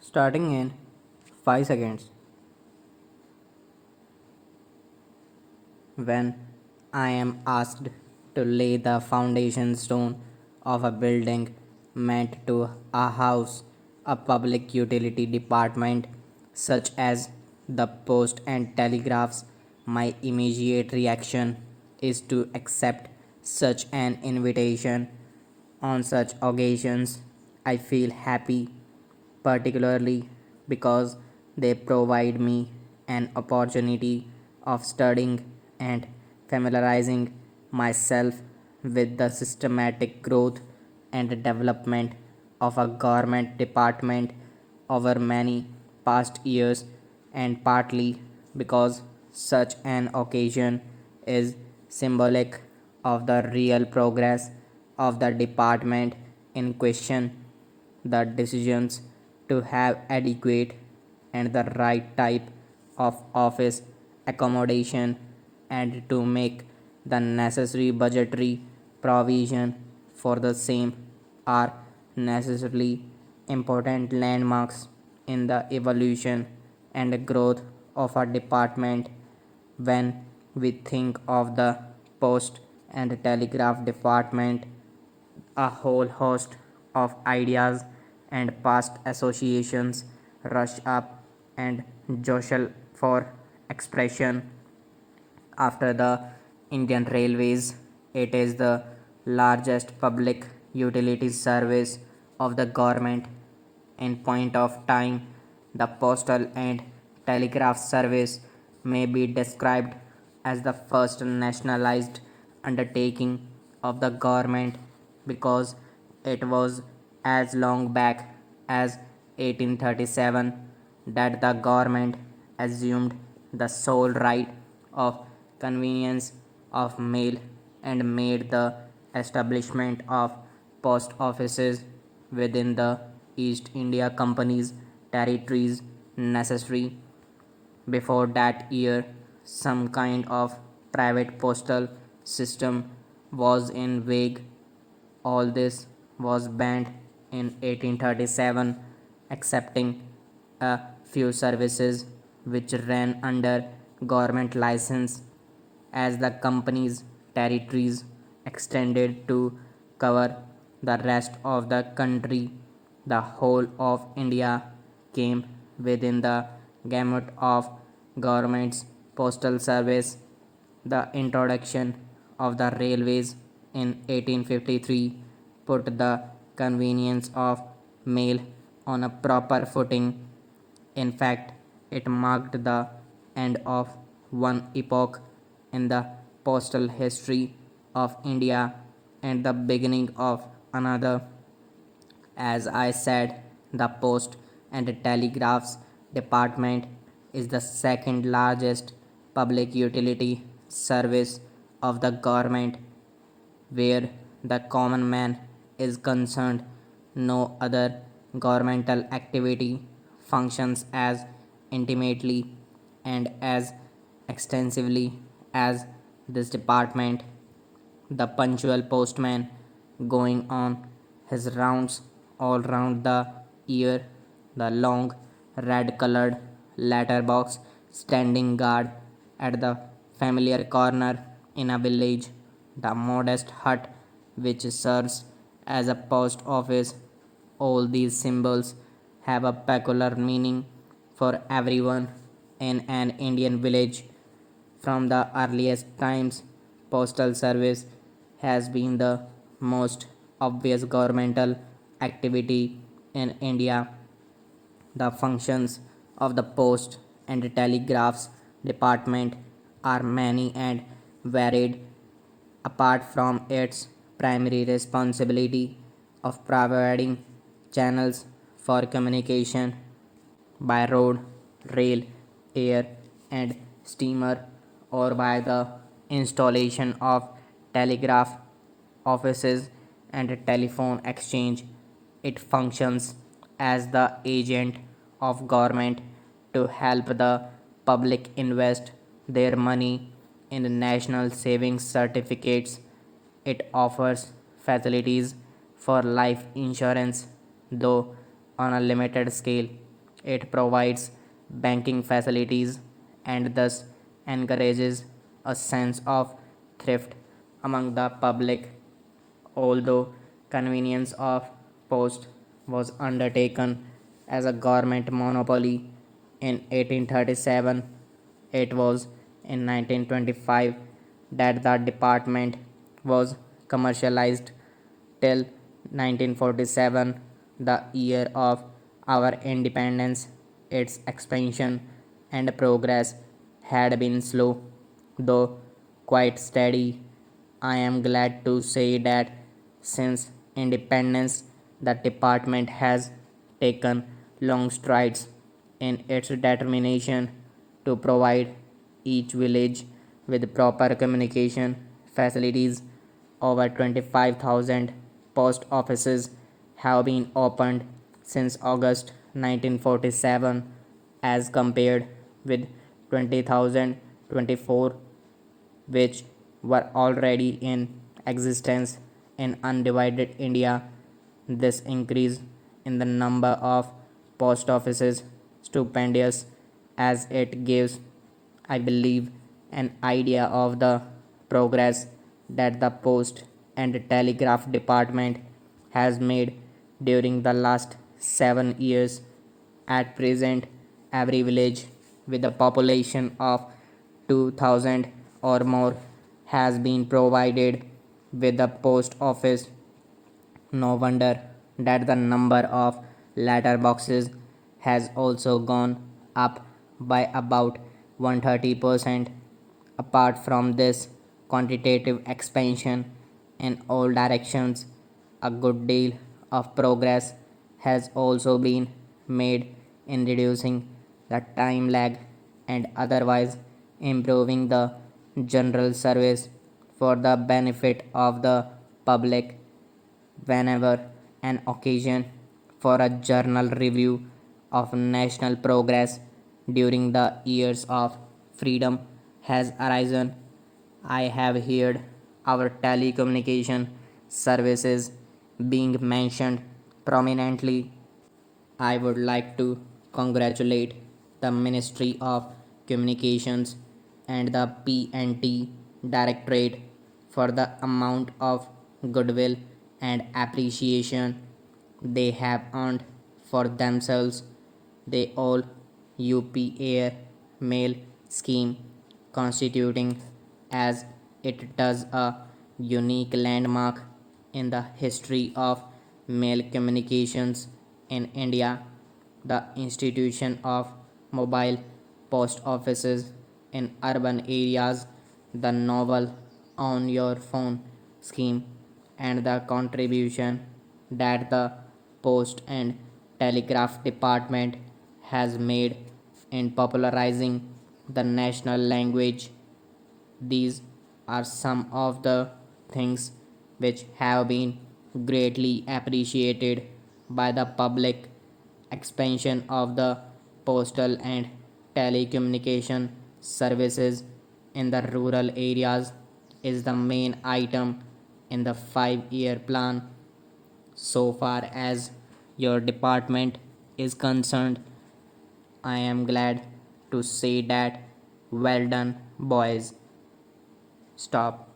Starting in 5 seconds. When I am asked to lay the foundation stone of a building meant to a house, a public utility department such as the post and telegraphs, my immediate reaction is to accept such an invitation. On such occasions, I feel happy, particularly because they provide me an opportunity of studying and familiarizing myself with the systematic growth and development of a government department over many past years, and partly because such an occasion is symbolic of the real progress of the department in question. The decisions to have adequate and the right type of office accommodation and to make the necessary budgetary provision for the same are necessarily important landmarks in the evolution and growth of a department. When we think of the post and telegraph department, a whole host of ideas and past associations rush up and jostle for expression. After the Indian Railways, it is the largest public utility service of the government. In point of time, the postal and telegraph service may be described as the first nationalized undertaking of the government because it was as long back as 1837 that the government assumed the sole right of convenience of mail and made the establishment of post offices within the East India Company's territories necessary. Before that year, some kind of private postal system was in vague. All this was banned in 1837, excepting a few services which ran under government license. As the company's territories extended to cover the rest of the country, the whole of India came within the gamut of government's postal service. The introduction of the railways in 1853 put the convenience of mail on a proper footing. In fact, it marked the end of one epoch in the postal history of India and the beginning of another. As I said, the Post and Telegraphs Department is the second largest public utility service of the government. Where the common man is concerned, no other governmental activity functions as intimately and as extensively as this department. The punctual postman going on his rounds all round the year, the long red colored letterbox standing guard at the familiar corner in a village, the modest hut which serves as a post office. All these symbols have a peculiar meaning for everyone in an Indian village. From the earliest times, postal service has been the most obvious governmental activity in India. The functions of the Post and Telegraphs Department are many and varied. Apart from its primary responsibility of providing channels for communication by road, rail, air, and steamer, or by the installation of telegraph offices and telephone exchange. It functions as the agent of government to help the public invest their money in national savings certificates. It offers facilities for life insurance, though on a limited scale. It provides banking facilities and thus encourages a sense of thrift among the public. Although convenience of post was undertaken as a government monopoly in 1837, it was in 1925 that the department was commercialized till 1947, the year of our independence. Its expansion and progress had been slow, though quite steady. I am glad to say that since independence, the department has taken long strides in its determination to provide each village with proper communication facilities. Over 25,000 post offices have been opened since August 1947 as compared with 20,024 which were already in existence in undivided India. This increase in the number of post offices stupendous as it gives, I believe, an idea of the progress that the post and telegraph department has made during the last 7 years. At present, every village with a population of 2000 or more has been provided with a post office. No wonder that the number of letter boxes has also gone up by about 130%. Apart from this quantitative expansion in all directions, a good deal of progress has also been made in reducing the time lag and otherwise improving the general service for the benefit of the public. Whenever an occasion for a journal review of national progress during the years of freedom has arisen, I have heard our telecommunication services being mentioned prominently. I would like to congratulate the Ministry of Communications and the P&T Directorate for the amount of goodwill and appreciation they have earned for themselves. They all UP Air Mail scheme constituting as it does a unique landmark in the history of mail communications in India. The institution of mobile post offices in urban areas, the novel on your phone scheme, and the contribution that the post and telegraph department has made in popularizing the national language. These are some of the things which have been greatly appreciated by the public. Expansion of the postal and telecommunication services in the rural areas is the main item in the 5-year plan. So far as your department is concerned, I am glad to say that well done, boys. Stop.